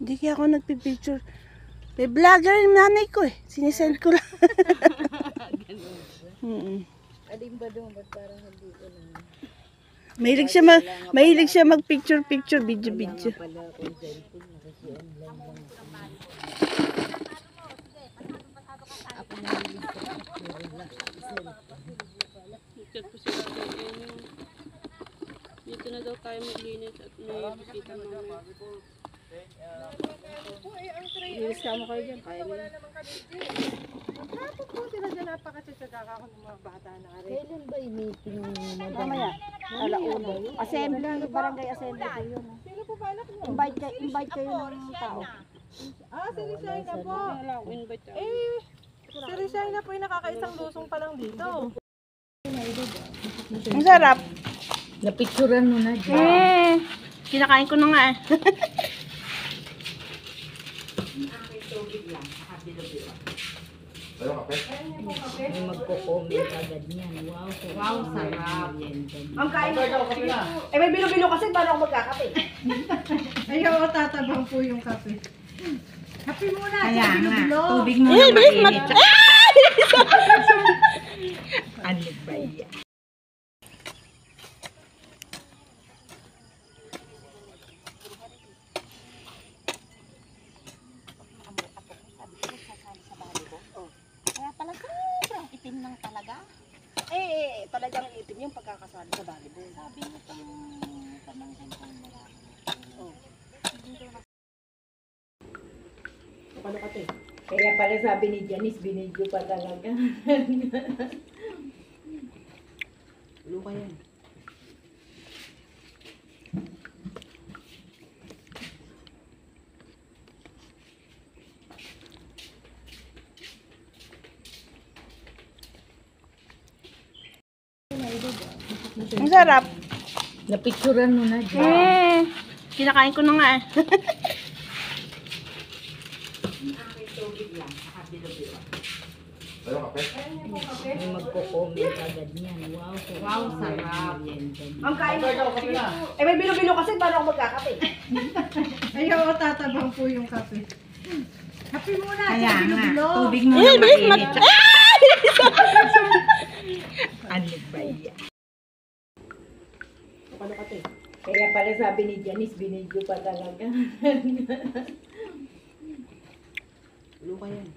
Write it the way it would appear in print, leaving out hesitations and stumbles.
Hindi kaya ako nagpipicture. May vlogger yung nanay ko eh. Sinisend ko lang. Alin ba doon? Ba't parang hindi ko lang? Mahilig siya mag-picture, video. Pala akong cellphone, nakiki-online lang. Ako nahilig sa picture lang. Chat po sila yung dito na daw tayo maglinis at may bisita mamaya. Ilis ka mo kayo dyan, kaya mo yun. Tapos po sila dyan, napakatsaga ako ng mga bata na rin. Kailan ba yung meeting mo? Mamaya, alauna. Assembly, barangay assembly po yun. Sino po ba anak mo? Invite kayo ng tao. Ah, si Rishayna po. Wala akong invite. Si Rishayna po yung nakakaisang lusong pa lang dito. Ang sarap. Napicturan mo na dyan. Kinakain ko na nga eh. May magko-comment agad niyan. Wow, sarap. Ang kain ko. Eh may bilo-bilo kasi paano ako magkakape? Ayaw, tatabang po yung kape. Kape muna. Kaya nga, tubig mo Eh, na bilis mainit. Ano ba yan? Kaya pala sobrang itim ng talaga. Talagang itim yung pagkakasali sa volleyball. Sabi niya pang pamangkin ko nila. Paano ka to? Kaya pala sabi ni Janice, binidyo pa talaga. Luka yan. Ang sarap. Napicturan mo na dyan. Kinakain ko na nga eh. May magko-comment agad niyan. Wow, sarap. Ang kain ko. Eh may bilo-bilo kasi paano ako magkakape? Ayaw, tatabang po yung kape. Kape muna. Kaya nga, bilo-bilo. tubig mo na mainit. Ano ba yan? Paano ka to? Kaya pala sabi ni Janice, binidyo pa talaga. Luka yan.